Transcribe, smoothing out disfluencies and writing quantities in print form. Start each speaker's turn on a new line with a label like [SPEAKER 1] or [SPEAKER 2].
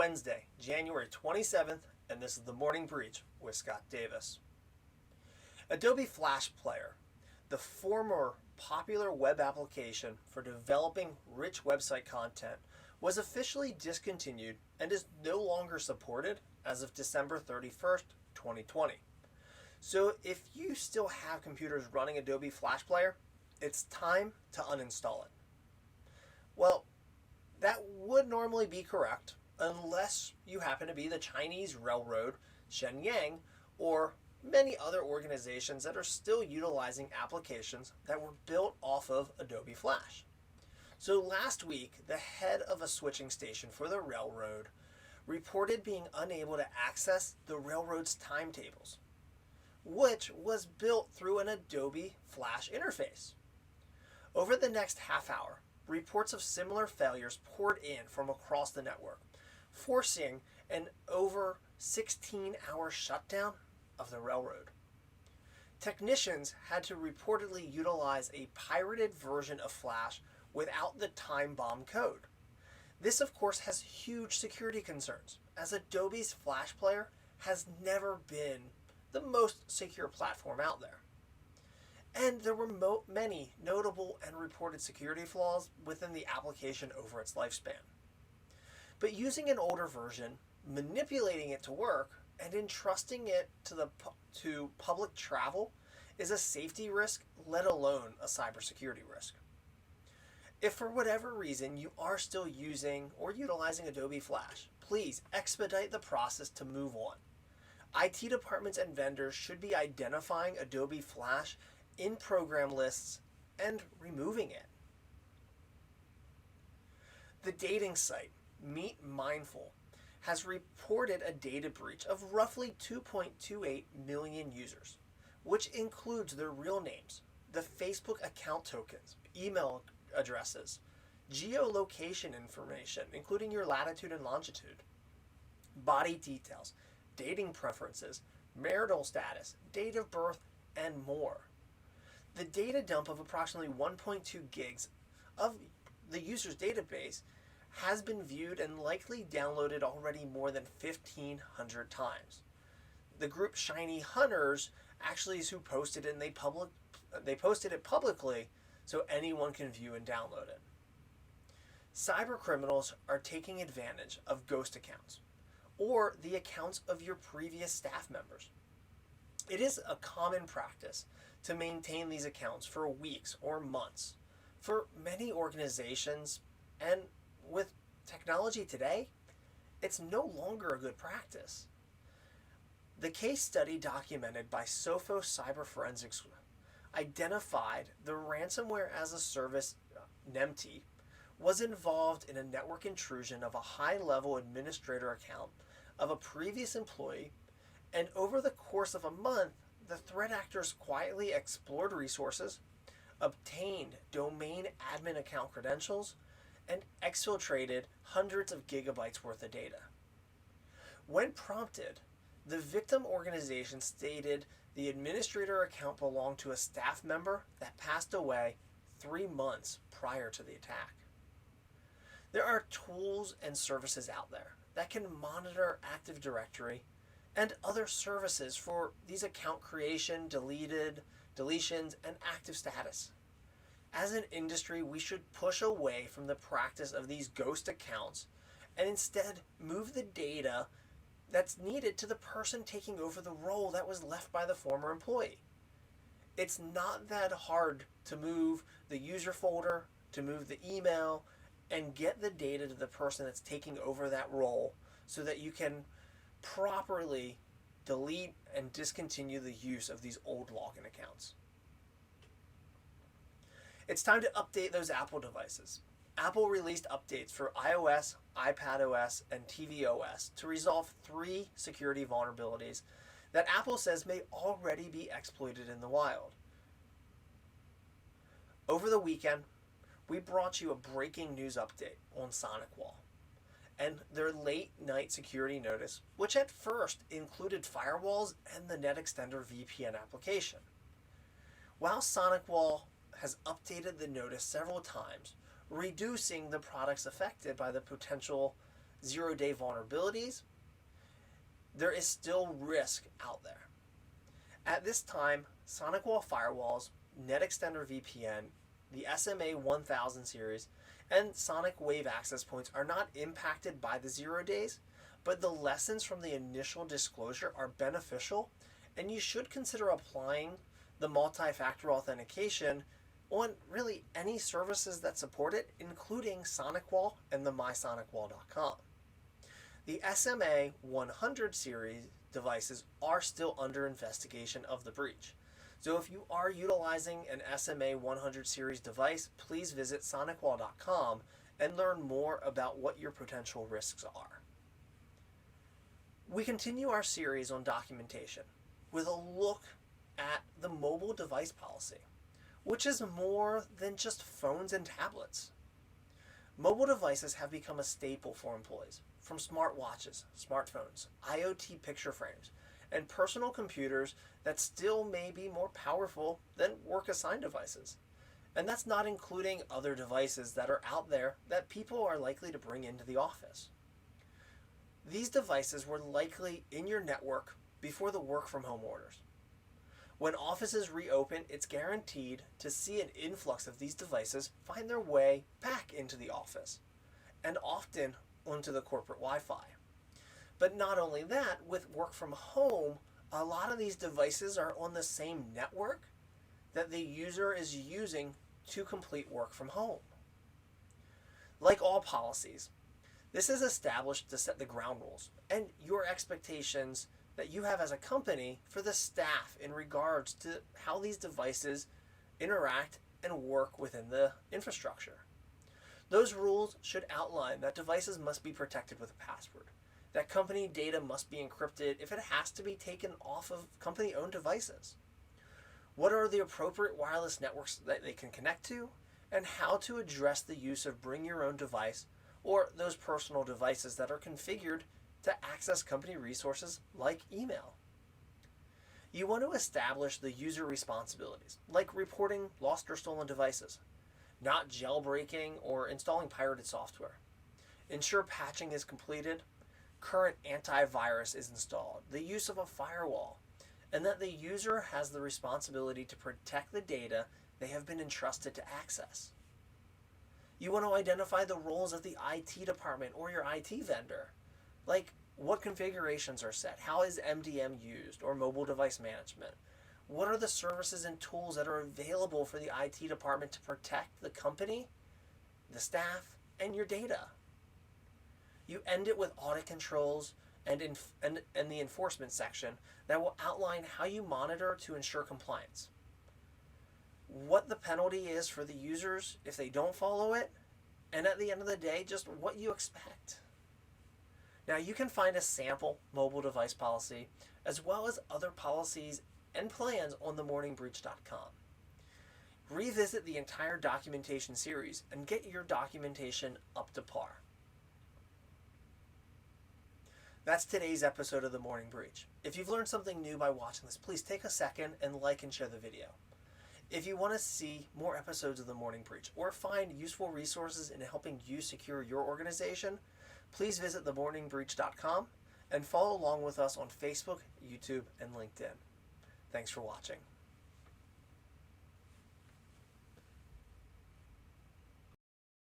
[SPEAKER 1] Wednesday, January 27th, and this is the Morning Breach with Scott Davis. Adobe Flash Player, the former popular web application for developing rich website content, was officially discontinued and is no longer supported as of December 31st, 2020. So if you still have computers running Adobe Flash Player, it's time to uninstall it. Well, that would normally be correct unless you happen to be the Chinese Railroad Shenyang or many other organizations that are still utilizing applications that were built off of Adobe Flash. So last week, the head of a switching station for the railroad reported being unable to access the railroad's timetables, which was built through an Adobe Flash interface. Over the next half hour, reports of similar failures poured in from across the network, forcing an over 16-hour shutdown of the railroad. Technicians had to reportedly utilize a pirated version of Flash without the time bomb code. This, of course, has huge security concerns, as Adobe's Flash Player has never been the most secure platform out there. And there were many notable and reported security flaws within the application over its lifespan. But using an older version, manipulating it to work, and entrusting it to public travel is a safety risk, let alone a cybersecurity risk. If for whatever reason you are still using or utilizing Adobe Flash, please expedite the process to move on. IT departments and vendors should be identifying Adobe Flash in program lists and removing it. The dating site MeetMindful has reported a data breach of roughly 2.28 million users, which includes their real names, the Facebook account tokens, email addresses, geolocation information, including your latitude and longitude, body details, dating preferences, marital status, date of birth, and more. The data dump of approximately 1.2 gigs of the user's database has been viewed and likely downloaded already more than 1,500 times. The group Shiny Hunters actually is who posted it, and they posted it publicly so anyone can view and download it. Cyber criminals are taking advantage of ghost accounts or the accounts of your previous staff members. It is a common practice to maintain these accounts for weeks or months. For many organizations, and with technology today, it's no longer a good practice. The case study documented by Sophos Cyber Forensics identified the ransomware as a service, NEMT, was involved in a network intrusion of a high-level administrator account of a previous employee, and over the course of a month, the threat actors quietly explored resources, obtained domain admin account credentials, and exfiltrated hundreds of gigabytes worth of data. When prompted, the victim organization stated the administrator account belonged to a staff member that passed away 3 months prior to the attack. There are tools and services out there that can monitor Active Directory and other services for these account creation, deletions, and active status. As an industry, we should push away from the practice of these ghost accounts and instead move the data that's needed to the person taking over the role that was left by the former employee. It's not that hard to move the user folder, to move the email, and get the data to the person that's taking over that role so that you can properly delete and discontinue the use of these old login accounts. It's time to update those Apple devices. Apple released updates for iOS, iPadOS, and tvOS to resolve 3 security vulnerabilities that Apple says may already be exploited in the wild. Over the weekend, we brought you a breaking news update on Sonicwall and their late night security notice, which at first included firewalls and the NetExtender VPN application. While Sonicwall has updated the notice several times, reducing the products affected by the potential zero-day vulnerabilities, there is still risk out there. At this time, Sonicwall firewalls, NetExtender VPN, the SMA 1000 series, and Sonic Wave access points are not impacted by the 0 days, but the lessons from the initial disclosure are beneficial, and you should consider applying the multi-factor authentication on really any services that support it, including Sonicwall and the mysonicwall.com. The SMA 100 series devices are still under investigation of the breach. So if you are utilizing an SMA 100 series device, please visit sonicwall.com and learn more about what your potential risks are. We continue our series on documentation with a look at the mobile device policy, which is more than just phones and tablets. Mobile devices have become a staple for employees, from smartwatches, smartphones, IoT picture frames, and personal computers that still may be more powerful than work-assigned devices. And that's not including other devices that are out there that people are likely to bring into the office. These devices were likely in your network before the work-from-home orders. When offices reopen, it's guaranteed to see an influx of these devices find their way back into the office, and often onto the corporate Wi-Fi. But not only that, with work from home, a lot of these devices are on the same network that the user is using to complete work from home. Like all policies, this is established to set the ground rules and your expectations that you have as a company for the staff in regards to how these devices interact and work within the infrastructure. Those rules should outline that devices must be protected with a password, that company data must be encrypted if it has to be taken off of company-owned devices. What are the appropriate wireless networks that they can connect to, and how to address the use of bring your own device or those personal devices that are configured to access company resources like email. You want to establish the user responsibilities, like reporting lost or stolen devices, not jailbreaking or installing pirated software. Ensure patching is completed, current antivirus is installed, the use of a firewall, and that the user has the responsibility to protect the data they have been entrusted to access. You want to identify the roles of the IT department or your IT vendor, like what configurations are set, how is MDM used, or mobile device management. What are the services and tools that are available for the IT department to protect the company, the staff, and your data? You end it with audit controls and the enforcement section that will outline how you monitor to ensure compliance, what the penalty is for the users if they don't follow it, and at the end of the day, just what you expect. Now, you can find a sample mobile device policy as well as other policies and plans on themorningbreach.com. Revisit the entire documentation series and get your documentation up to par. That's today's episode of The Morning Breach. If you've learned something new by watching this, please take a second and like and share the video. If you want to see more episodes of The Morning Breach or find useful resources in helping you secure your organization, please visit themorningbreach.com and follow along with us on Facebook, YouTube, and LinkedIn. Thanks for watching.